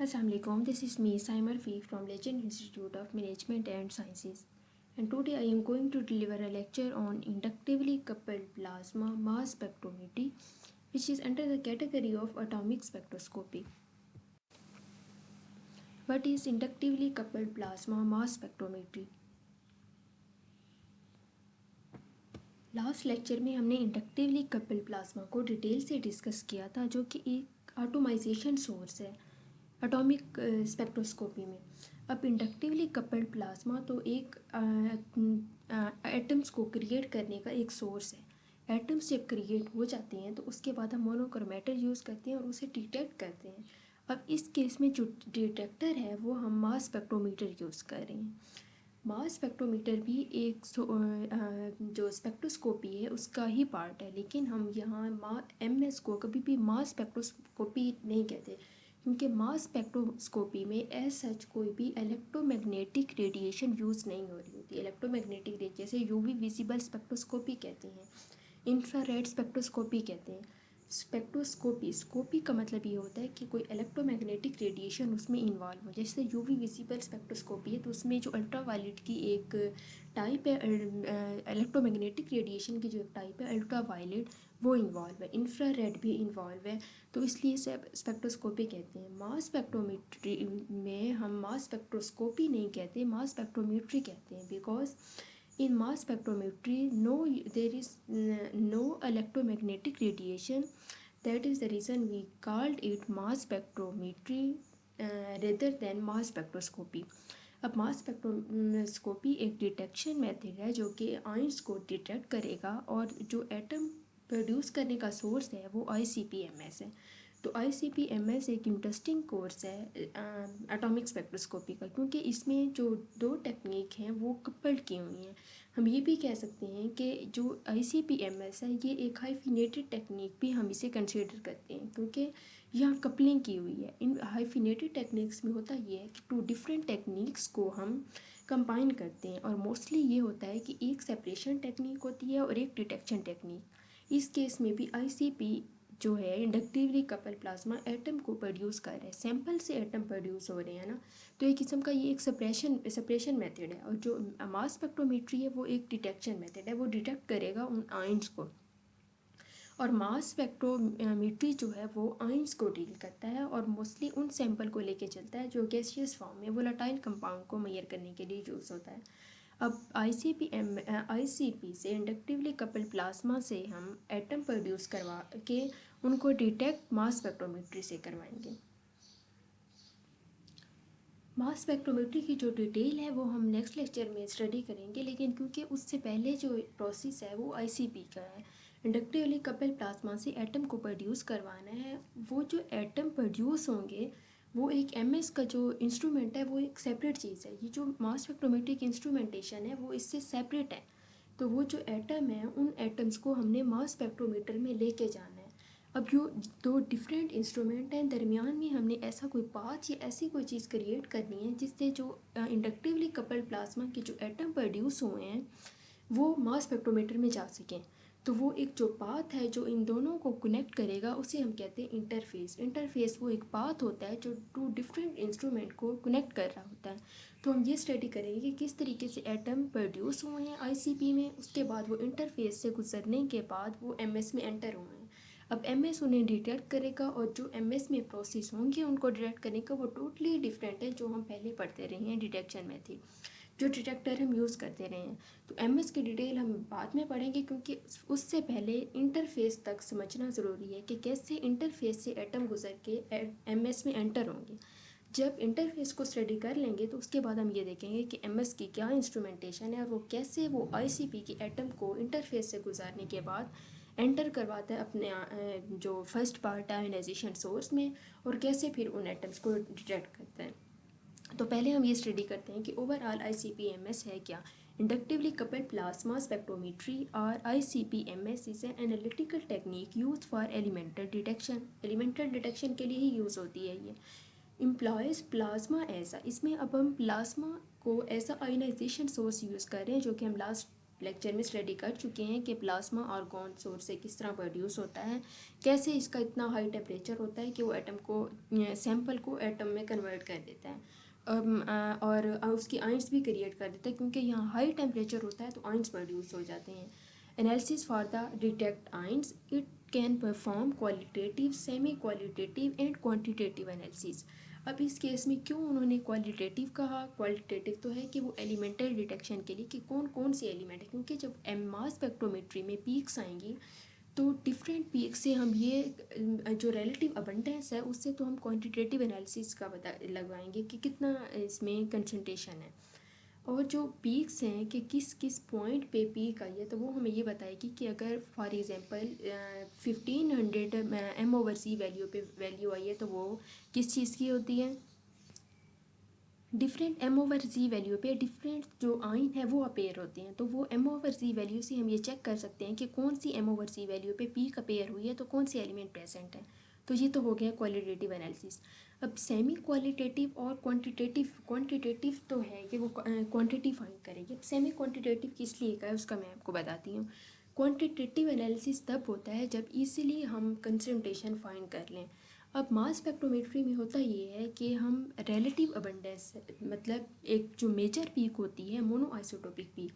Assalamualaikum. This is me, Saimar Fi from Legend Institute of Management and Sciences. And today I am going to deliver a lecture on inductively coupled plasma mass spectrometry, which is under the category of atomic spectroscopy. What is inductively coupled plasma mass spectrometry? Last lecture में हमने inductively coupled plasma को detail से discuss किया था, जो कि एक automisation source है एटॉमिक स्पेक्ट्रोस्कोपी में। अब इंडक्टिवली कपल्ड प्लाज्मा तो एक एटम्स को क्रिएट करने का एक सोर्स है। एटम्स जब क्रिएट हो जाते हैं तो उसके बाद हम मोनोक्रोमेटर यूज़ करते हैं और उसे डिटेक्ट करते हैं। अब इस केस में जो डिटेक्टर है वो हम मास स्पेक्ट्रोमीटर यूज़ कर रहे हैं। मास स्पेक्ट्रोमीटर भी एक जो स्पेक्ट्रोस्कोपी है उसका ही पार्ट है, लेकिन हम यहाँ MS को कभी भी मास स्पेक्ट्रोस्कोपी नहीं कहते, क्योंकि मास स्पेक्ट्रोस्कोपी में एज सच कोई भी इलेक्ट्रोमैग्नेटिक रेडिएशन यूज़ नहीं हो रही होती। इलेक्ट्रोमैग्नेटिक रेडिएशन जैसे UV विजिबल स्पेक्ट्रोस्कोपी कहते हैं, इंफ्रारेड स्पेक्ट्रोस्कोपी कहते हैं। स्पेक्ट्रोस्कोपी का मतलब ये होता है कि कोई इलेक्ट्रोमैग्नेटिक रेडिएशन उसमें इन्वॉल्व हो। जैसे UV विजिबल स्पेक्ट्रोस्कोपी है तो उसमें जो अल्ट्रावायलेट की एक टाइप है, इलेक्ट्रोमैग्नेटिक रेडिएशन की जो एक टाइप है अल्ट्रावायलेट, वो इन्वॉल्व है। इंफ्रारेड भी इन्वॉल्व है, तो इसलिए स्पेक्ट्रोस्कोपी कहते हैं। मास स्पेक्ट्रोमेट्री में हम मास स्पेक्ट्रोस्कोपी नहीं कहते, मास स्पेक्ट्रोमेट्री कहते हैं, because in mass spectrometry there is no electromagnetic radiation. That is the reason we called it mass spectrometry rather than mass spectroscopy. अब मास स्पेक्ट्रोस्कोपी एक डिटेक्शन मेथड है जो कि आयंस को डिटेक्ट करेगा, और जो एटम प्रोड्यूस करने का सोर्स है वो ICP-MS है। तो ICP-MS एक इंटरेस्टिंग कोर्स है एटॉमिक स्पेक्ट्रोस्कोपी का, क्योंकि इसमें जो दो टेक्निक हैं वो कपल्ड की हुई हैं। हम ये भी कह सकते हैं कि जो ICP-MS है ये एक हाइफिनेटेड टेक्निक भी हम इसे कंसिडर करते हैं, क्योंकि यहाँ कपलिंग की हुई है। इन हाइफिनेटेड टेक्निक्स में होता ये है कि टू डिफरेंट टेक्निक्स को हम कंबाइन करते हैं, और मोस्टली ये होता है कि एक सेपरेशन टेक्निक होती है और एक डिटेक्शन टेक्निक। इस केस में भी ICP जो है इंडक्टिवली कपल प्लाज्मा एटम को प्रोड्यूस कर रहे हैं, सैंपल से एटम प्रोड्यूस हो रहे हैं ना, तो एक किस्म का ये एक सेपरेशन मेथड है। और जो मास स्पेक्ट्रोमेट्री है वो एक डिटेक्शन मेथड है, वो डिटेक्ट करेगा उन आयंस को। और मास स्पेक्ट्रोमेट्री जो है वो आयंस को डील करता है और मोस्टली उन सैंपल को लेके चलता है जो गैसियस फॉर्म में वोलेटाइल कंपाउंड को मेजर करने के लिए यूज़ होता है। अब ICP से इंडक्टिवली कपल प्लाज्मा से हम एटम प्रोड्यूस करवा के उनको डिटेक्ट मास स्पेक्ट्रोमेट्री से करवाएंगे। मास स्पेक्ट्रोमेट्री की जो डिटेल है वो हम नेक्स्ट लेक्चर में स्टडी करेंगे, लेकिन क्योंकि उससे पहले जो प्रोसेस है वो ICP का है, इंडक्टिवली कपल प्लाज्मा से एटम को प्रोड्यूस करवाना है। वो जो एटम प्रोड्यूस होंगे वो एक MS का जो इंस्ट्रूमेंट है वो एक सेपरेट चीज़ है। ये जो मास स्पेक्ट्रोमेट्री की इंस्ट्रूमेंटेशन है वो इससे सेपरेट है। तो वो जो एटम है उन एटम्स को हमने मास स्पेक्ट्रोमीटर में लेके जाना है। अब जो दो डिफरेंट इंस्ट्रूमेंट हैं दरमियान में हमने ऐसा कोई पाथ या ऐसी कोई चीज़ क्रिएट करनी है जिससे जो इंडक्टिवली कपल्ड प्लाज्मा के जो एटम प्रोड्यूस हुए हैं वो मास स्पेक्ट्रोमीटर में जा सकें। तो वो एक जो पाथ है जो इन दोनों को कनेक्ट करेगा उसे हम कहते हैं इंटरफेस। वो एक पाथ होता है जो टू डिफरेंट इंस्ट्रूमेंट को कनेक्ट कर रहा होता है। तो हम ये स्टडी करेंगे कि किस तरीके से एटम प्रोड्यूस हुए हैं ICP में, उसके बाद वो इंटरफेस से गुजरने के बाद वो MS में एंटर हुए हैं। अब MS उन्हें डिटेक्ट करेगा, और जो MS में प्रोसेस होंगे उनको डिटेक्ट करने का वो टोटली डिफरेंट है जो हम पहले पढ़ते रहे हैं डिटेक्शन में थी, जो डिटेक्टर हम यूज़ करते रहे हैं। तो MS की डिटेल हम बाद में पढ़ेंगे, क्योंकि उससे पहले इंटरफेस तक समझना ज़रूरी है कि कैसे इंटरफेस से एटम गुजर के MS में एंटर होंगे। जब इंटरफेस को स्टडी कर लेंगे तो उसके बाद हम ये देखेंगे कि MS की क्या इंस्ट्रूमेंटेशन है और वो कैसे वो ICP की एटम को इंटरफेस से गुजारने के बाद एंटर करवाता है अपने जो फर्स्ट पार्ट आयोनाइजेशन सोर्स में, और कैसे फिर उन एटम्स को डिटेक्ट करता है। तो पहले हम ये स्टडी करते हैं कि ओवरऑल ICP-MS है क्या। इंडक्टिवली कपल्ड प्लाज्मा स्पेक्ट्रोमेट्री और ICP-MS is an analytical technique use for elemental detection. Elemental detection के लिए ही यूज़ होती है ये। इम्प्लॉयज़ प्लाज्मा ऐसा, इसमें अब हम प्लाज्मा को ऐसा आयोनाइजेशन सोर्स यूज़ कर रहे हैं जो कि हम लास्ट लेक्चर में स्टडी कर चुके हैं कि प्लाज्मा आर्गॉन सोर्स से किस तरह प्रोड्यूस होता है, कैसे इसका इतना हाई टेम्परेचर होता है कि वो एटम को सैंपल को एटम में कन्वर्ट कर देता है और उसकी आइंस भी क्रिएट कर देता है, क्योंकि यहाँ हाई टेम्परेचर होता है तो आइंस प्रोड्यूस हो जाते हैं। Analysis for the detect ions, it can perform qualitative, semi qualitative and quantitative analysis. अब इस केस में क्यों उन्होंने क्वालिटेटिव कहा? क्वालिटेटिव तो है कि वो एलिमेंटल डिटेक्शन के लिए कि कौन कौन सी एलिमेंट है, क्योंकि जब मास स्पेक्ट्रोमेट्री में पीक्स आएंगी तो डिफरेंट पीक से हम ये जो रिलेटिव अबंडेंस है उससे तो हम क्वांटिटेटिव एनालिसिस का पता लगवाएंगे कि कितना इसमें कंसंट्रेशन है, और जो पीक्स हैं कि किस किस पॉइंट पे पीक आई है तो वो हमें ये बताएगी कि अगर फॉर एग्जांपल 1500 m/c वैल्यू आई है तो वो किस चीज़ की होती है। डिफरेंट m/c वैल्यू पे डिफरेंट जो आइन है वो अपेयर होते हैं, तो वो m/c वैल्यू से हम ये चेक कर सकते हैं कि कौन सी m/c वैल्यू पे पीक अपेयर हुई है तो कौन सी एलिमेंट प्रेजेंट है। तो ये तो हो गया क्वालिटेटिव एनालिसिस। अब सेमी क्वालिटेटिव और क्वांटिटेटिव तो है कि वो क्वांटिटी फाइंड करेगी। अब सेमी क्वांटिटेटिव किस लिए का है उसका मैं आपको बताती हूँ। क्वांटिटेटिव एनालिसिस तब होता है जब इजीली हम कंसंट्रेशन फाइंड कर लें। अब मास स्पेक्ट्रोमेट्री में होता ये है कि हम रिलेटिव अबंडेंस, मतलब एक जो मेजर पीक होती है मोनो आइसोटोपिक पीक,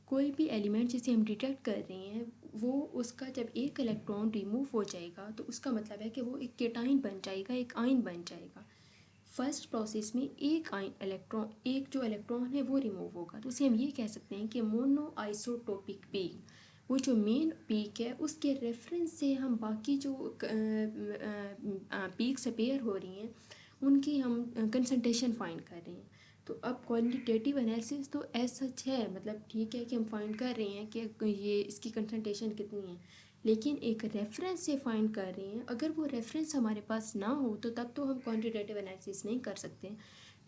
कोई भी एलिमेंट जिसे हम डिटेक्ट कर रहे हैं वो उसका जब एक इलेक्ट्रॉन रिमूव हो जाएगा तो उसका मतलब है कि वो एक केटाइन बन जाएगा, एक आइन बन जाएगा। फर्स्ट प्रोसेस में एक जो इलेक्ट्रॉन है वो रिमूव होगा, तो उसे हम ये कह सकते हैं कि मोनो आइसोटोपिक पीक। वो जो मेन पीक है उसके रेफरेंस से हम बाकी जो पीक्स अपेयर हो रही हैं उनकी हम कंसंट्रेशन फाइंड कर रहे हैं। तो अब क्वालिटेटिव एनालिसिस तो एज सच है, मतलब ठीक है कि हम फाइंड कर रहे हैं कि ये इसकी कंसंट्रेशन कितनी है, लेकिन एक रेफरेंस से फाइंड कर रहे हैं। अगर वो रेफरेंस हमारे पास ना हो तो तब तो हम क्वांटिटेटिव एनालिसिस नहीं कर सकते।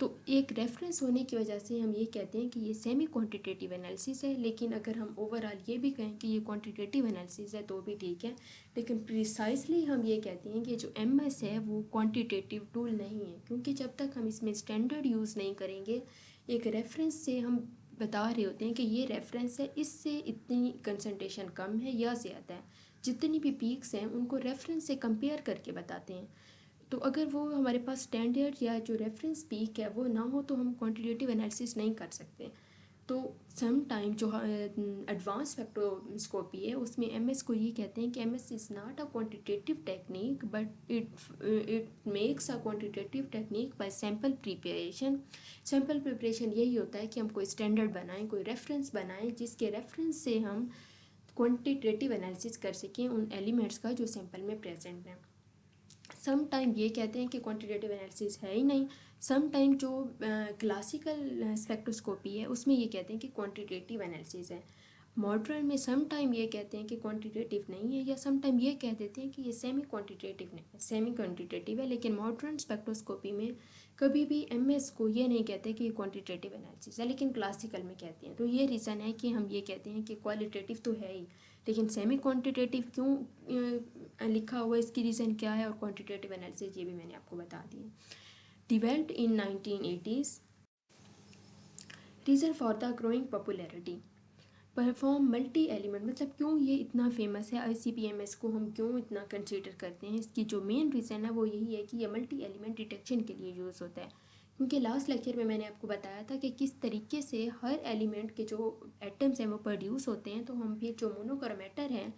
तो एक रेफरेंस होने की वजह से हम ये कहते हैं कि ये सेमी क्वांटिटेटिव एनालिसिस है, लेकिन अगर हम ओवरऑल ये भी कहें कि ये क्वांटिटेटिव एनालिसिस है तो भी ठीक है, लेकिन प्रिसाइसली हम ये कहते हैं कि जो MS है वो क्वांटिटेटिव टूल नहीं है, क्योंकि जब तक हम इसमें स्टैंडर्ड यूज़ नहीं करेंगे, एक रेफरेंस से हम बता रहे होते हैं कि ये रेफरेंस है, इससे इतनी कंसंट्रेशन कम है या ज़्यादा है, जितनी भी पीक्स हैं उनको रेफरेंस से कंपेयर करके बताते हैं। तो अगर वो हमारे पास स्टैंडर्ड या जो रेफरेंस पीक है वो ना हो तो हम क्वांटिटेटिव एनालिसिस नहीं कर सकते। तो सम टाइम जो एडवांस स्पेक्ट्रोस्कोपी है उसमें MS को ये कहते हैं कि MS is not a quantitative technique but it makes a quantitative technique by sample preparation. Sample preparation यही होता है कि हम कोई स्टैंडर्ड बनाएं, कोई रेफरेंस बनाएं जिसके रेफरेंस से हम क्वांटिटेटिव एनालिसिस कर सकें उन एलिमेंट्स का जो सैम्पल में प्रेजेंट हैं। सम टाइम ये कहते हैं कि क्वांटिटेटिव एनालिसिस है ही नहीं। सम टाइम जो क्लासिकल स्पेक्ट्रोस्कोपी है उसमें ये कहते हैं कि क्वांटिटेटिव एनालिसिस है। मॉडर्न में सम टाइम ये कहते हैं कि क्वांटिटेटिव नहीं है, या सम टाइम ये कह देते हैं कि ये सेमी क्वांटिटेटिव है, लेकिन मॉडर्न स्पेक्ट्रोस्कोपी में कभी भी MS को ये नहीं कहते कि ये क्वांटिटेटिव एनालिसिस है, लेकिन क्लासिकल में कहते हैं। तो ये रीज़न है कि हम ये कहते हैं कि क्वालिटेटिव तो है ही, लेकिन सेमी क्वांटिटेटिव क्यों लिखा हुआ है, इसकी रीज़न क्या है, और क्वांटिटेटिव एनालिसिस ये भी मैंने आपको बता दिया। Developed in 1980s, reason for the growing popularity, perform multi element, मतलब क्यों ये इतना फेमस है, ICP-MS को हम क्यों इतना कंसीडर करते हैं, इसकी जो मेन रीज़न है वो यही है कि ये मल्टी एलिमेंट डिटेक्शन के लिए यूज़ होता है। क्योंकि लास्ट लेक्चर में मैंने आपको बताया था कि किस तरीके से हर एलिमेंट के जो एटम्स हैं वो प्रोड्यूस होते हैं, तो हम भी जो मोनोक्रोमेटर हैं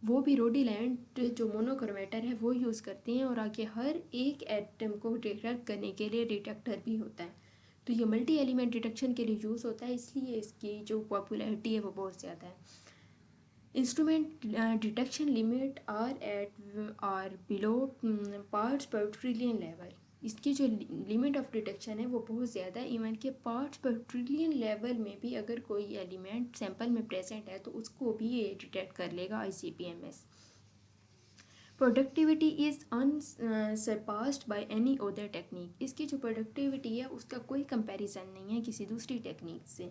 वो भी रोडीलैंड जो मोनोक्रोमेटर है वो यूज़ करते हैं, और आगे हर एक एटम को डिटेक्ट करने के लिए डिटेक्टर भी होता है। तो ये मल्टी एलिमेंट डिटेक्शन के लिए यूज़ होता है, इसलिए इसकी जो पॉपुलैरिटी है वो बहुत ज़्यादा है। Instrument detection limit are below parts per trillion level, इसकी जो लिमिट ऑफ डिटेक्शन है वो बहुत ज़्यादा है। इवन के पार्ट्स पर ट्रिलियन लेवल में भी अगर कोई एलिमेंट सैंपल में प्रेजेंट है तो उसको भी ये डिटेक्ट कर लेगा ICP-MS। Productivity is unsurpassed by any other technique, इसकी जो प्रोडक्टिविटी है उसका कोई कंपैरिजन नहीं है किसी दूसरी टेक्निक से।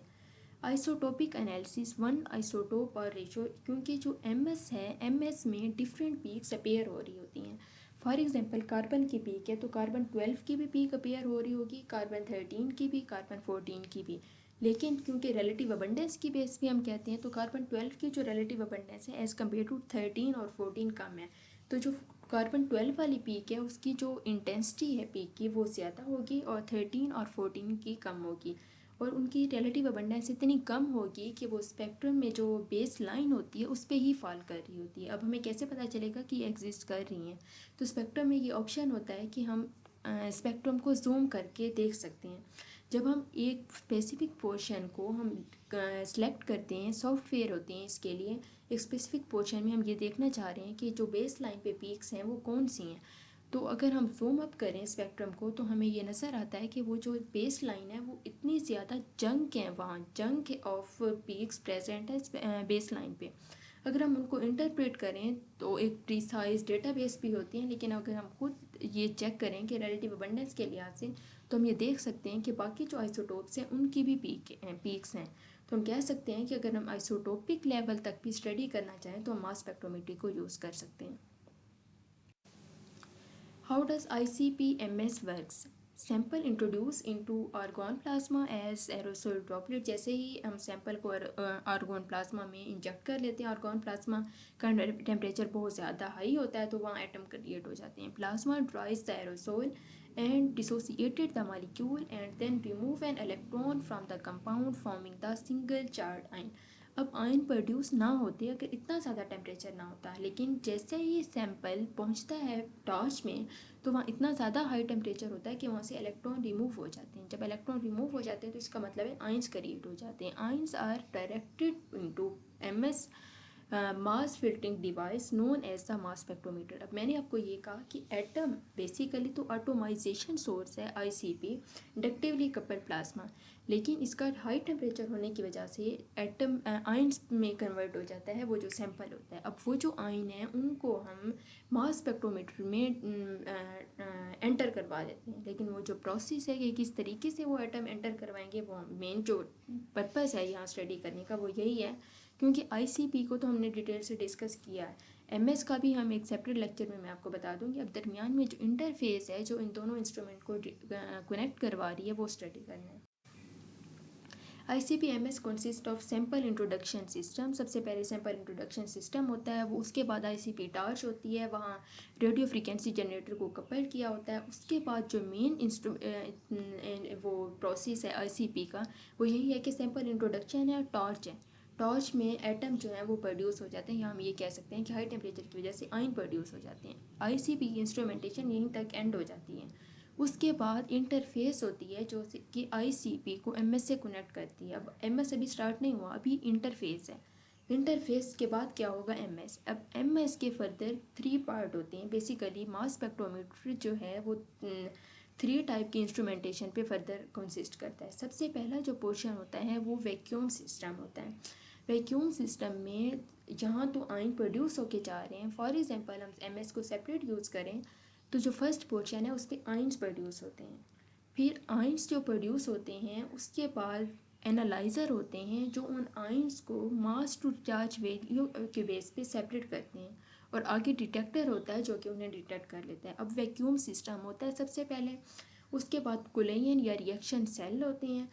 आइसोटोपिक एनालिसिस, वन आइसोटोप और रेशो, क्योंकि जो MS है MS में डिफरेंट पीक्स अपेयर हो रही होती हैं। फॉर एग्जांपल कार्बन की पीक है तो कार्बन 12 की भी पीक अपेयर हो रही होगी, कार्बन 13 की भी, कार्बन 14 की भी, लेकिन क्योंकि रिलेटिव अबंडेंस की बेस पे हम कहते हैं तो कार्बन 12 की जो रिलेटिव अबंडेंस है एज़ कम्पेयर टू 13 और 14 कम है। तो जो कार्बन 12 वाली पीक है उसकी जो इंटेंसिटी है पीक की वो ज़्यादा होगी और 13 और 14 की कम होगी, और उनकी रिलेटिव अबंडेंस इतनी कम होगी कि वो स्पेक्ट्रम में जो बेस लाइन होती है उस पर ही फॉल कर रही होती है। अब हमें कैसे पता चलेगा कि ये एग्जिस्ट कर रही हैं? तो स्पेक्ट्रम में ये ऑप्शन होता है कि हम स्पेक्ट्रम को जूम करके देख सकते हैं। जब हम एक स्पेसिफिक पोर्शन को हम सेलेक्ट करते हैं, सॉफ्टवेयर होते हैं इसके लिए, एक स्पेसिफिक पोर्शन में हम ये देखना चाह रहे हैं कि जो बेस लाइन पे पीक्स हैं वो कौन सी हैं, तो अगर हम जूम अप करें स्पेक्ट्रम को तो हमें ये नज़र आता है कि वो जो बेस लाइन है वो इतनी ज़्यादा जंक है, वहाँ जंक ऑफ पीक्स प्रेजेंट है बेस लाइन पे। अगर हम उनको इंटरप्रेट करें तो एक प्रीसाइज डेटाबेस भी होती हैं, लेकिन अगर हम खुद ये चेक करें कि रिलेटिव अबंडेंस के लिहाज से तो हम ये देख सकते हैं कि बाकी जो आइसोटोप्स हैं उनकी भी पीक्स हैं। तो हम कह सकते हैं कि अगर हम आइसोटोपिक लेवल तक भी स्टडी करना चाहें तो हम मास स्पेक्ट्रोमेट्री को यूज़ कर सकते हैं। How does ICP-MS works? Sample introduce into argon plasma as aerosol droplet. जैसे ही हम सैंपल को आर्गोन प्लाज्मा में इंजेक्ट कर लेते हैं, आर्गोन प्लाज्मा का टेम्परेचर बहुत ज़्यादा हाई होता है तो वहाँ एटम क्रिएट हो जाते हैं। Plasma ड्राइज the aerosol and dissociated the molecule and then remove an electron from the compound forming the single charged ion। अब आयन प्रोड्यूस ना होते अगर इतना ज़्यादा टेम्परेचर ना होता, लेकिन जैसे ही सैंपल पहुंचता है टॉर्च में तो वहाँ इतना ज़्यादा हाई टेम्परेचर होता है कि वहाँ से इलेक्ट्रॉन रिमूव हो जाते हैं। जब इलेक्ट्रॉन रिमूव हो जाते हैं तो इसका मतलब है आयंस क्रिएट हो जाते हैं। Ions are directed into MS mass filtering device known as the mass spectrometer. अब मैंने आपको ये कहा कि एटम बेसिकली तो एटोमाइजेशन सोर्स है ICP, इंडक्टिवली कपल्ड प्लाज्मा, लेकिन इसका हाई टेम्परेचर होने की वजह से एटम आयंस में कन्वर्ट हो जाता है वो जो सैंपल होता है। अब वो जो आयन है उनको हम मास स्पेक्ट्रोमीटर में एंटर करवा देते हैं, लेकिन वो जो प्रोसेस है कि किस तरीके से वो एटम एंटर करवाएंगे वो मेन जो पर्पज़ है यहाँ स्टडी करने का वो यही है, क्योंकि ICP को तो हमने डिटेल से डिस्कस किया है। MS का भी हम एक सेपरेट लेक्चर में मैं आपको बता दूंगी। अब दरमियान में जो इंटरफेस है जो इन दोनों इंस्ट्रूमेंट को कनेक्ट करवा रही है वो स्टडी करना है। ICP-MS consist of sample introduction system. सबसे पहले सैंपल इंट्रोडक्शन सिस्टम होता है वो, उसके बाद ICP टॉर्च होती है, वहाँ रेडियो फ्रीक्वेंसी जनरेटर को कपल किया होता है। उसके बाद जो मेन वो प्रोसेस है ICP का वो यही है कि सैंपल इंट्रोडक्शन है, टॉर्च है। टॉर्च में एटम जो है वो प्रोड्यूस हो जाते हैं, या हम ये कह सकते हैं कि हाई टेम्परेचर की वजह से आयन प्रोड्यूस हो जाते हैं। ICP की इंस्ट्रूमेंटेशन यहीं तक एंड हो जाती है। उसके बाद इंटरफेस होती है जो कि ICP को MS से कनेक्ट करती है। अब MS अभी स्टार्ट नहीं हुआ, अभी इंटरफेस है। इंटरफेस के बाद क्या होगा MS। अब MS के फर्दर 3 पार्ट होते हैं बेसिकली। मास स्पेक्ट्रोमीटर जो है वो 3 टाइप की इंस्ट्रूमेंटेशन पे फर्दर कंसिस्ट करता है। सबसे पहला जो पोर्शन होता है वो वैक्यूम सिस्टम होता है। वैक्यूम सिस्टम में जहाँ तो आयन प्रोड्यूस होके जा रहे हैं, फॉर एग्जांपल हम MS को सेपरेट यूज़ करें तो जो फर्स्ट पोर्शन है उस पर आयंस प्रोड्यूस होते हैं। फिर आयंस जो प्रोड्यूस होते हैं उसके बाद एनालाइज़र होते हैं जो उन आयंस को मास टू चार्ज वैल्यू के बेस पे सेपरेट करते हैं, और आगे डिटेक्टर होता है जो कि उन्हें डिटेक्ट कर लेता है। अब वैक्यूम सिस्टम होता है सबसे पहले, उसके बाद कुलेयन या रिएक्शन सेल होते हैं,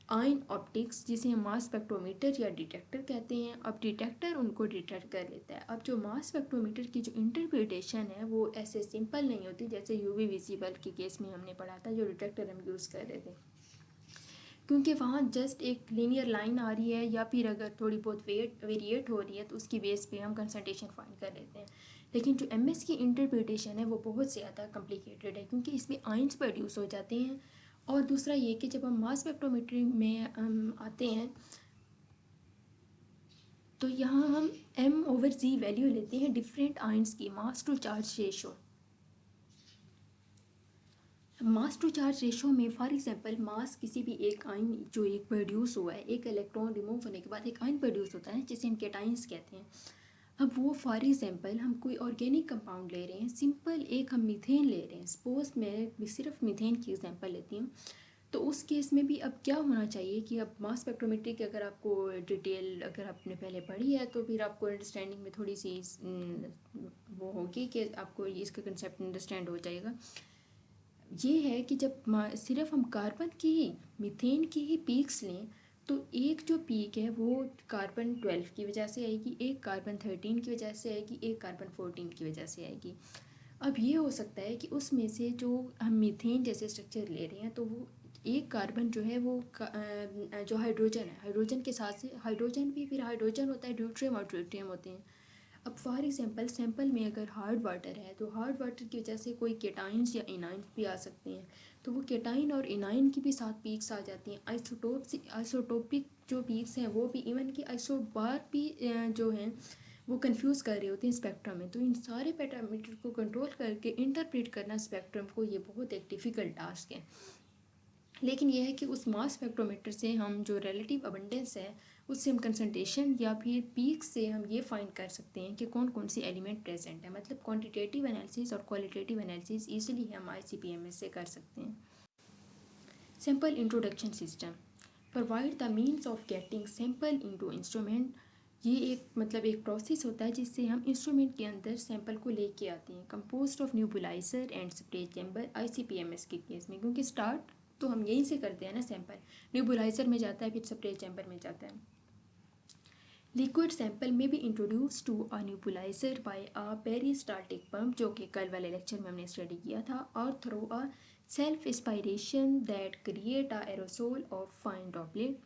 आयन ऑप्टिक्स जिसे हम मास स्पेक्ट्रोमीटर या डिटेक्टर कहते हैं। अब डिटेक्टर उनको डिटेक्ट कर लेता है। अब जो मास स्पेक्ट्रोमीटर की जो इंटरप्रिटेशन है वो ऐसे सिंपल नहीं होती जैसे UV विजिबल के केस में हमने पढ़ा था जो डिटेक्टर हम यूज़ कर रहे थे, क्योंकि वहाँ जस्ट एक लीनियर लाइन आ रही है या फिर अगर थोड़ी बहुत वेरिएट हो रही है तो उसकी बेस पे हम कंसंट्रेशन फाइंड कर लेते हैं। लेकिन जो MS की इंटरप्रिटेशन है वो बहुत ज़्यादा कॉम्प्लिकेटेड है, क्योंकि इसमें आयंस प्रोड्यूस हो जाते हैं। और दूसरा ये कि जब हम मास स्पेक्ट्रोमेट्री में हम आते हैं तो यहाँ हम M/G वैल्यू लेते हैं डिफरेंट आयंस की mass to charge ratio. Mass to charge ratio में फॉर एग्जांपल मास किसी भी एक आयन जो एक प्रोड्यूस हुआ है, एक इलेक्ट्रॉन रिमूव होने के बाद एक आयन प्रोड्यूस होता है जिसे हम कैटायंस कहते हैं। अब वो फॉर एग्जांपल हम कोई ऑर्गेनिक कंपाउंड ले रहे हैं, सिंपल एक हम मीथेन ले रहे हैं, सपोज मैं सिर्फ मीथेन की एग्जांपल लेती हूँ। तो उस केस में भी अब क्या होना चाहिए कि अब मास स्पेक्ट्रोमेट्री की अगर आपको डिटेल अगर आपने पहले पढ़ी है तो फिर आपको अंडरस्टैंडिंग में थोड़ी सी वो होगी कि आपको इसका कंसेप्ट अंडरस्टैंड हो जाएगा। ये है कि जब सिर्फ हम कार्बन की ही मीथेन की ही पीक्स लें तो एक जो पीक है वो कार्बन 12 की वजह से आएगी, एक कार्बन 13 की वजह से आएगी, एक कार्बन 14 की वजह से आएगी। अब ये हो सकता है कि उसमें से जो हम मीथेन जैसे स्ट्रक्चर ले रहे हैं तो वो एक कार्बन जो है वो जो हाइड्रोजन है, हाइड्रोजन के साथ से हाइड्रोजन भी फिर हाइड्रोजन होता है, ड्यूट्रियम और ट्रिटियम होते हैं। अब फॉर एग्जांपल सैंपल में अगर हार्ड वाटर है तो हार्ड वाटर की वजह से कोई केटाइंस या इनाइंस भी आ सकते हैं, तो वो केटाइन और इनाइन की भी साथ पीक्स आ जाती हैं। आइसोटोपिक जो पीक्स हैं वो भी, इवन कि आइसोबार भी जो हैं वो कंफ्यूज कर रहे होते हैं स्पेक्ट्रम में। तो इन सारे पैरामीटर को कंट्रोल करके इंटरप्रेट करना स्पेक्ट्रम को, ये बहुत एक डिफ़िकल्ट टास्क है। लेकिन यह है कि उस मास स्पेक्ट्रोमीटर से हम जो रिलेटिव अबंडेंस है उससे हम कंसंट्रेशन या फिर पीक से हम ये फाइंड कर सकते हैं कि कौन कौन सी एलिमेंट प्रेजेंट है। मतलब क्वांटिटेटिव एनालिसिस और क्वालिटेटिव एनालिसिस ईजिली हम ICP-MS से कर सकते हैं। Sample introduction system provide the means of getting sample into instrument. ये एक प्रोसेस होता है जिससे हम इंस्ट्रूमेंट के अंदर सैंपल को लेके आते हैं। Composed of nebuliser and spray chamber ICP-MS के केस में, क्योंकि स्टार्ट तो हम यहीं से करते हैं ना, सैंपल न्यूबुलाइजर में जाता है फिर स्प्रे चैम्बर में जाता है। लिक्विड सैंपल में भी introduce to a nebuliser by a peristaltic pump, जो कि कल वाले लेक्चर में हमने स्टडी किया था, और through a self aspiration that create a aerosol of fine droplet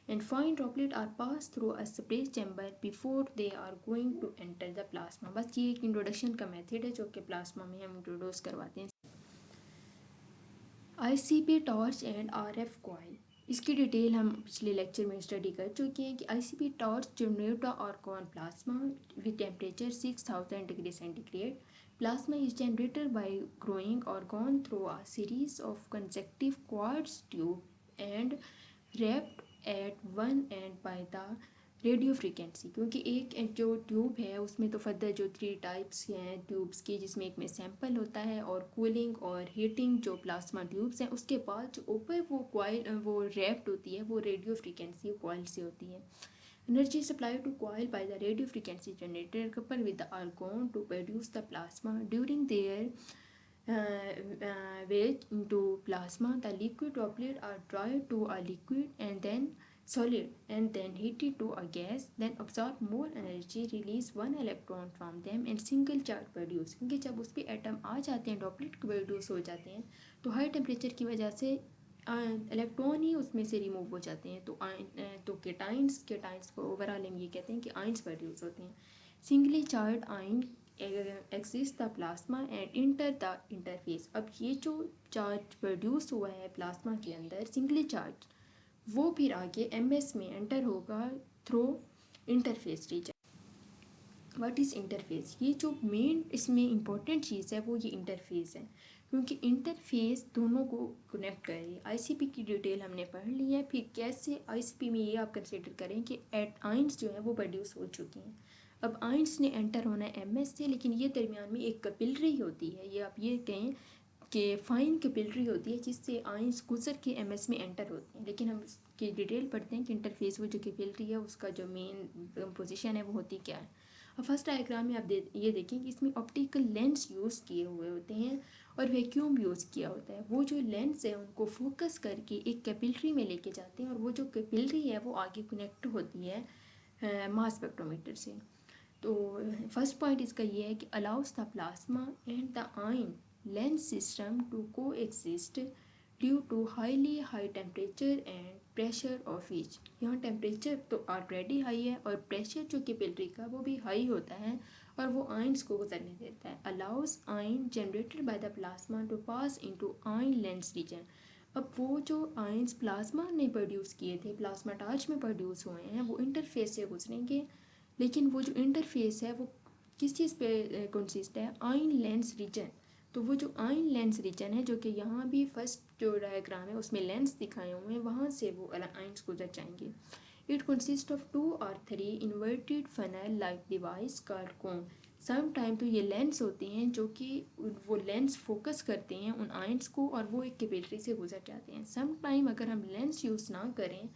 and fine droplet are pass through a spray chamber before they are going to enter the plasma. बस ये एक इंट्रोडक्शन का method है जो कि प्लाज्मा में हम introduce करवाते हैं। ICP torch and RF coil, इसकी डिटेल हम पिछले लेक्चर में स्टडी कर चुके हैं कि ICP torch generate argon plasma with temperature 6000 degree centigrade. Plasma is generated by growing argon through a series of consecutive quartz tube and wrapped at one end by the radio frequency. क्योंकि एक जो tube है उसमें तो further जो 3 types हैं tubes की, जिसमें एक में सैंपल होता है और कूलिंग और हीटिंग जो प्लाज्मा ट्यूब्स हैं, उसके बाद जो ऊपर वो कॉइल वो रैप्ड होती है वो रेडियो फ्रीक्वेंसी कॉइल से होती है। Energy supply to coil by the radio frequency generator couple with the argon to produce the plasma during their weight into plasma. The liquid droplet are dried to a liquid and then solid and then heated to a gas, then absorb more energy, release one electron from them and single charge produce। क्योंकि जब उस पर atom आ जाते हैं, droplet produce हो जाते हैं, तो हाई टेम्परेचर की वजह से इलेक्ट्रॉन ही उसमें से रिमूव हो जाते हैं। तो केटाइंस को ओवरऑल हम ये कहते हैं कि आइंस प्रोड्यूस होते हैं। सिंगली चार्ज आइन exist the plasma and enter the interface. अब ये जो चार्ज प्रोड्यूस हुआ है प्लाज्मा के अंदर सिंगली चार्ज, वो फिर आगे MS में एंटर होगा through interface region. What is interface? ये जो मेन इसमें इम्पोर्टेंट चीज़ है वो ये इंटरफेस है, क्योंकि इंटरफेस दोनों को कनेक्ट कर रही है। ICP की डिटेल हमने पढ़ ली है। फिर कैसे ICP में ये आप कंसिडर करें कि आइंस जो है वो प्रोड्यूस हो चुकी हैं। अब आइंस ने एंटर होना है MS से, लेकिन ये दरमियान में एक कैपिलरी होती है, ये आप ये कहें कि फाइन कैपिलरी होती है जिससे आइंस गुजर के MS में एंटर होते हैं। लेकिन हम उसकी डिटेल पढ़ते हैं कि इंटरफेस वो जो कैपिलरी है उसका जो मेन पोजीशन है वो होती क्या है। अब फर्स्ट डायग्राम में आप ये देखें कि इसमें ऑप्टिकल लेंस यूज़ किए हुए होते हैं और वैक्यूम यूज़ किया होता है। वो जो लेंस है उनको फोकस करके एक कैपिलरी में लेके जाते हैं और वो जो कैपिलरी है वो आगे कनेक्ट होती है मास स्पेक्ट्रोमीटर से। तो फर्स्ट पॉइंट इसका ये है कि allows the plasma and the ion lens system to coexist due to highly high temperature and pressure of each. यहाँ टेम्परेचर तो ऑलरेडी हाई है और प्रेशर जो कैपिलरी का वो भी हाई होता है और वो आइंस को गुजरने देता है। Allows ion generated by the plasma to pass into ion lens region. अब वो जो आइंस प्लाज्मा ने प्रोड्यूस किए थे, प्लाज्मा टार्च में प्रोड्यूस हुए हैं, वो इंटरफेस से गुजरेंगे। लेकिन वो जो इंटरफेस है वो किस चीज़ पे कंसिस्ट है? आइन लेंस रीजन। तो वो जो आइन लेंस रीजन है, जो कि यहाँ भी फर्स्ट जो डायग्राम है उसमें लेंस दिखाए हुए हैं, वहाँ से वो आइंस गुजर जाएंगे। It consist of 2 or 3 inverted funnel like device called cone. Some time तो ये लेंस होते हैं जो कि वो लेंस फोकस करते हैं उन आइंस को और वो एक कैपिलरी से गुजर जाते हैं। सम टाइम अगर हम लेंस यूज़ ना करें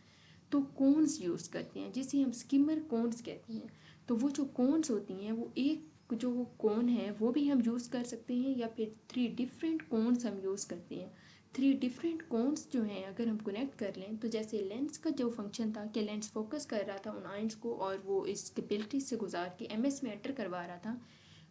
तो कोन्स यूज़ करते हैं, जिसे हम स्किमर कोन्स कहते हैं। तो वो जो कोन्स होती हैं वो एक जो कोन है वो भी हम यूज़ कर सकते हैं या फिर 3 डिफरेंट कोन्स हम यूज़ करते हैं। थ्री डिफरेंट कोन्स जो हैं अगर हम कनेक्ट कर लें, तो जैसे लेंस का जो फंक्शन था कि लेंस फोकस कर रहा था उन आइंस को और वो इस कैपिलरी से गुजार के एमएस में एंटर करवा रहा था,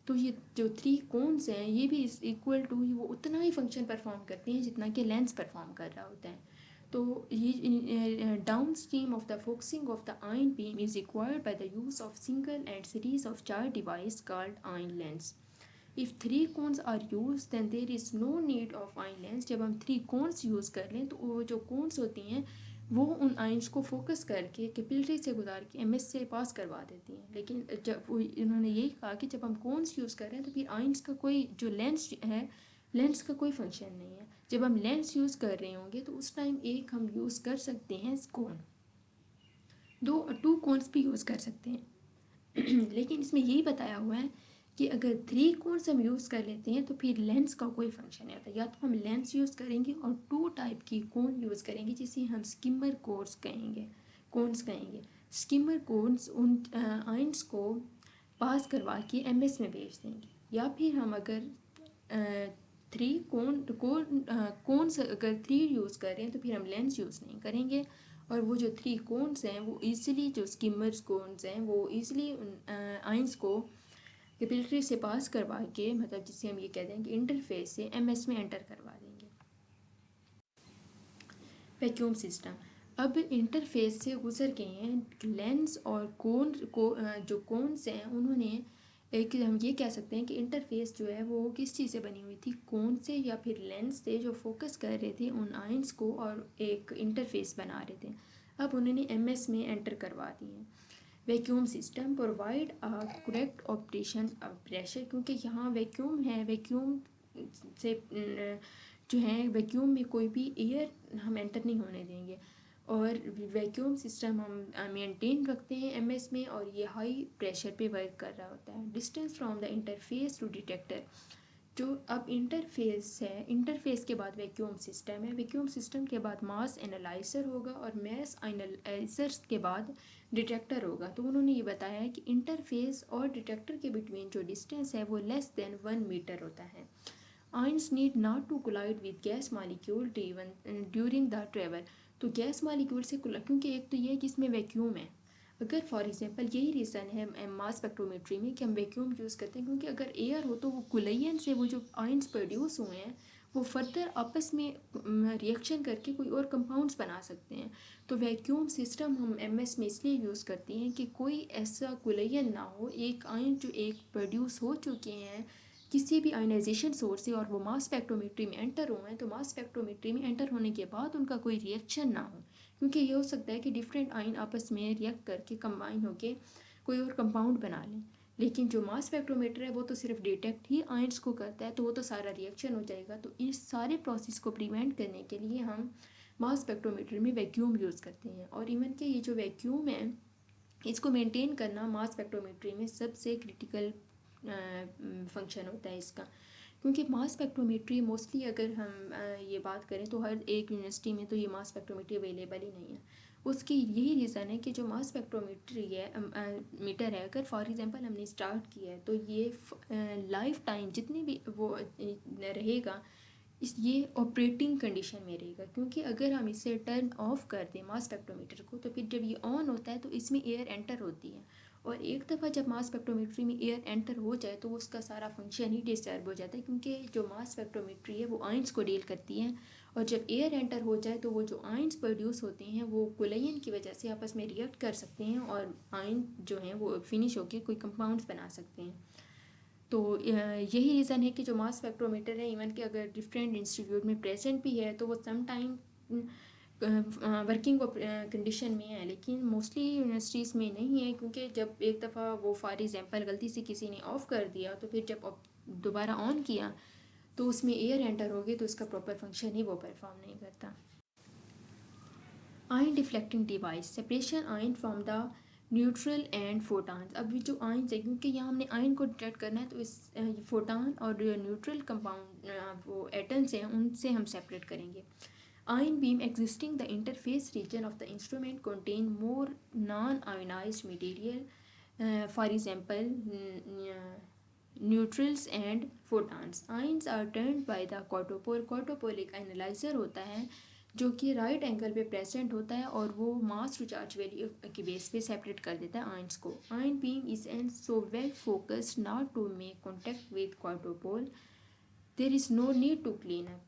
तो ये जो थ्री कोन्स हैं ये भी इक्वल टू वो उतना ही फंक्शन परफॉर्म करते हैं जितना कि लेंस परफॉर्म कर रहा होता है। तो ये down stream of the focusing of the ion beam is required by the use of single and series of चार device called ion lens. If three cones are use then there is no need of ion lens. जब हम three cons use कर लें तो वो जो cons होती हैं वो उन आइंस को फोकस करके कैपिलरी से गुजार के एमएस से पास करवा देती हैं। लेकिन जब वो इन्होंने यही कहा कि जब हम कोन्स यूज़ कर रहे हैं तो फिर आइंस का कोई जो लेंस है, लेंस का कोई फंक्शन नहीं है। जब हम लेंस यूज़ कर रहे होंगे तो उस टाइम एक हम यूज़ कर सकते हैं कोन, टू कोन्स भी यूज़ कर सकते हैं। लेकिन इसमें यही बताया हुआ है कि अगर थ्री कोन्स हम यूज़ कर लेते हैं तो फिर लेंस का कोई फंक्शन नहीं आता। या तो हम लेंस यूज़ करेंगे और टू टाइप की कोन यूज़ करेंगे जिसे हम स्किमर कोन्स कहेंगे। स्किमर कोन्स उन आइंस को पास करवा के एमएस में भेज देंगे। या फिर हम अगर थ्री कोन्स अगर थ्री यूज़ कर रहे हैं तो फिर हम लेंस यूज़ नहीं करेंगे और वो जो थ्री कोन्स हैं वो ईजिली, जो स्किमर्स कोन्स हैं वो ईजिली आइंस को कैपिलरी से पास करवा के, मतलब जिसे हम ये कह दें कि इंटरफेस से एमएस में एंटर करवा देंगे। वैक्यूम सिस्टम अब इंटरफेस से गुजर गए हैं लेंस और कोन को, जो कोन्स हैं उन्होंने एक, हम ये कह सकते हैं कि इंटरफेस जो है वो किस चीज़ से बनी हुई थी, कोन से या फिर लेंस से, जो फोकस कर रहे थे उन आइंस को और एक इंटरफेस बना रहे थे। अब उन्होंने एमएस में एंटर करवा दिए। Vacuum system provide a correct operation of pressure, क्योंकि यहाँ वैक्यूम है, वैक्यूम से जो है वैक्यूम में कोई भी एयर हम एंटर नहीं होने देंगे और वैक्यूम सिस्टम हम मेंटेन रखते हैं एमएस में और ये हाई प्रेशर पे वर्क कर रहा होता है। Distance from the interface to detector, जो अब इंटरफेस है, इंटरफेस के बाद वैक्यूम सिस्टम है, वैक्यूम सिस्टम के बाद मास एनालाइजर होगा और मास एनालाइजर के बाद डिटेक्टर होगा। तो उन्होंने ये बताया है कि इंटरफेस और डिटेक्टर के बिटवीन जो डिस्टेंस है वो लेस देन 1 मीटर होता है। Ions need not to collide with gas molecule during the travel, तो गैस मालिक्यूल से क्योंकि एक तो ये है कि इसमें वैक्यूम है, अगर फॉर एग्जांपल यही रीज़न है मास स्पेक्ट्रोमेट्री में कि हम वैक्यूम यूज़ करते हैं, क्योंकि अगर एयर हो तो वो कुलयन से वो जो आयंस प्रोड्यूस हुए हैं वो फर्दर आपस में रिएक्शन करके कोई और कंपाउंड्स बना सकते हैं। तो वैक्यूम सिस्टम हम एमएस में इसलिए यूज़ करते हैं कि कोई ऐसा कुलयन ना हो, एक आयन जो एक प्रोड्यूस हो चुके हैं किसी भी आयनाइजेशन सोर्स से और वो मास स्पेक्ट्रोमेट्री में एंटर हुए हैं, तो मास स्पेक्ट्रोमेट्री में एंटर होने के बाद उनका कोई रिएक्शन ना हो, क्योंकि ये हो सकता है कि डिफरेंट आयन आपस में रिएक्ट करके कंबाइन होके कोई और कंपाउंड बना लें। लेकिन जो मास स्पेक्ट्रोमीटर है वो तो सिर्फ डिटेक्ट ही आयंस को करता है, तो वो तो सारा रिएक्शन हो जाएगा। तो इस सारे प्रोसेस को प्रिवेंट करने के लिए हम मास स्पेक्ट्रोमीटर में वैक्यूम यूज़ करते हैं। और इवन के ये जो वैक्यूम है इसको मेंटेन करना मास स्पेक्ट्रोमेट्री में सबसे क्रिटिकल फंक्शन होता है इसका, क्योंकि मास स्पेक्ट्रोमेट्री मोस्टली अगर हम ये बात करें तो हर एक यूनिवर्सिटी में तो ये मास स्पेक्ट्रोमेट्री अवेलेबल ही नहीं है। उसकी यही रीज़न है कि जो मास स्पेक्ट्रोमेट्री है मीटर है, अगर फॉर एग्जांपल हमने स्टार्ट किया है तो ये लाइफ टाइम जितनी भी वो रहेगा ये ऑपरेटिंग कंडीशन में रहेगा, क्योंकि अगर हम इसे टर्न ऑफ कर दें मास स्पेक्ट्रोमीटर को तो फिर जब ये ऑन होता है तो इसमें एयर एंटर होती है और एक दफ़ा जब मास स्पेक्ट्रोमेट्री में एयर एंटर हो जाए तो उसका सारा फंक्शन ही डिस्टर्ब हो जाता है, क्योंकि जो मास स्पेक्ट्रोमेट्री है वो आयंस को डील करती है और जब एयर एंटर हो जाए तो वो जो आयंस प्रोड्यूस होते हैं वो कुलयन की वजह से आपस में रिएक्ट कर सकते हैं और आयन जो हैं वो फिनिश होकर कोई कंपाउंड्स बना सकते हैं। तो यही रीज़न है कि जो मास स्पेक्ट्रोमीटर है इवन कि अगर डिफरेंट इंस्टीट्यूट में प्रेजेंट भी है तो वो सम टाइम वर्किंग कंडीशन में है, लेकिन मोस्टली यूनिवर्सिटीज़ में नहीं है, क्योंकि जब एक दफ़ा वो फॉर एग्जांपल गलती से किसी ने ऑफ़ कर दिया तो फिर जब दोबारा ऑन किया तो उसमें एयर एंटर हो गई तो उसका प्रॉपर फंक्शन ही वो परफॉर्म नहीं करता। Ion deflecting device separation ion from the neutral and photons. अब जो आयन है, क्योंकि यहाँ हमने आयन को डिटेक्ट करना है तो इस फोटान और जो न्यूट्रल कंपाउंड वो एटम्स हैं उनसे हम सेपरेट करेंगे। Ion beam existing the interface region of the instrument contain more non-ionized material. For example, neutrals and photons. Ions are turned by the quadrupole. Quadrupole एक एनालाइजर होता है जो कि राइट एंगल पे प्रेजेंट होता है और वो मास टू चार्ज वैल्यू के बेस पे सेपरेट कर देता है आयंस को। Ion beam is and so well focused not to make contact with quadrupole, there is no need to clean up.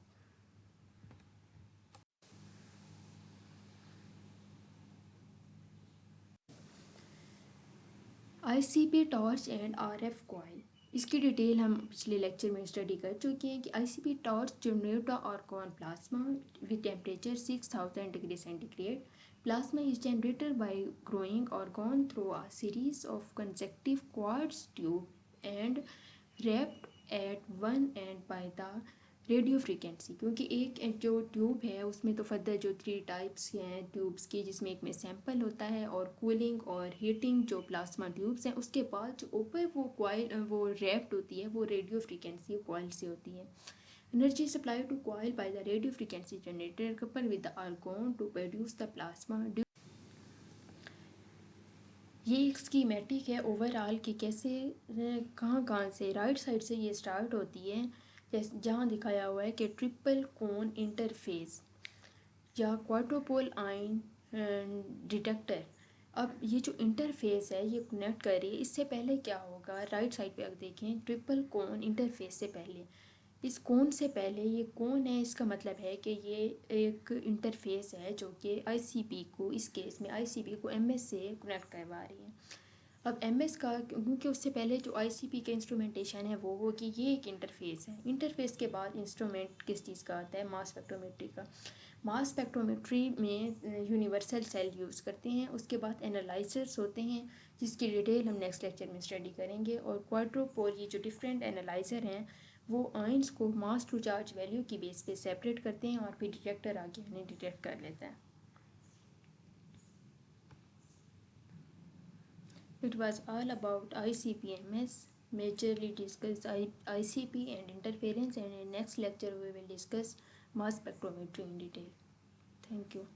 ICP torch and RF coil, इसकी detail हम पिछले lecture में स्टडी कर चुके हैं कि ICP torch generate argon plasma with temperature 6000 degree centigrade. Plasma is generated by growing argon through a series of consecutive quartz tube and wrapped at one end by the radio frequency. क्योंकि एक जो tube है उसमें तो further जो 3 types हैं tubes की, जिसमें एक में सैंपल होता है और कूलिंग और हीटिंग जो प्लाज्मा ट्यूब्स हैं, उसके बाद जो ऊपर वो कॉइल वो रैप्ड होती है वो रेडियो फ्रीक्वेंसी कॉइल से होती है। Energy supply to coil by the radio frequency generator couple with the argon to produce the plasma. ये एक स्कीमेटिक है ओवरऑल कि कैसे कहाँ से राइट साइड से ये स्टार्ट होती है, जैसे जहाँ दिखाया हुआ है कि ट्रिपल कोन इंटरफेस या क्वार्टोपोल आयन डिटेक्टर। अब ये जो इंटरफेस है ये कनेक्ट कर रही है। इससे पहले क्या होगा, राइट साइड पे अगर देखें ट्रिपल कोन इंटरफेस से पहले, इस कोन से पहले ये कोन है, इसका मतलब है कि ये एक इंटरफेस है जो कि आईसीपी को, इस केस में आईसीपी को एमएस से कनेक्ट करवा रही है। अब एमएस का, क्योंकि उससे पहले जो आईसीपी का इंस्ट्रूमेंटेशन है वो होगी, ये एक इंटरफेस है। इंटरफेस के बाद इंस्ट्रूमेंट किस चीज़ का आता है, मास स्पेक्ट्रोमेट्री का। मास स्पेक्ट्रोमेट्री में यूनिवर्सल सेल यूज़ करते हैं। उसके बाद एनालाइजर्स होते हैं जिसकी डिटेल हम नेक्स्ट लेक्चर में स्टडी करेंगे। और क्वाड्रोपोल, ये जो डिफरेंट एनालाइजर हैं वो आयंस को मास टू चार्ज वैल्यू की बेस पे सेपरेट करते हैं और फिर डिटेक्टर आके उन्हें डिटेक्ट कर लेता है। It was all about ICP-MS, majorly discussed ICP and interference, and in next lecture we will discuss mass spectrometry in detail. Thank you.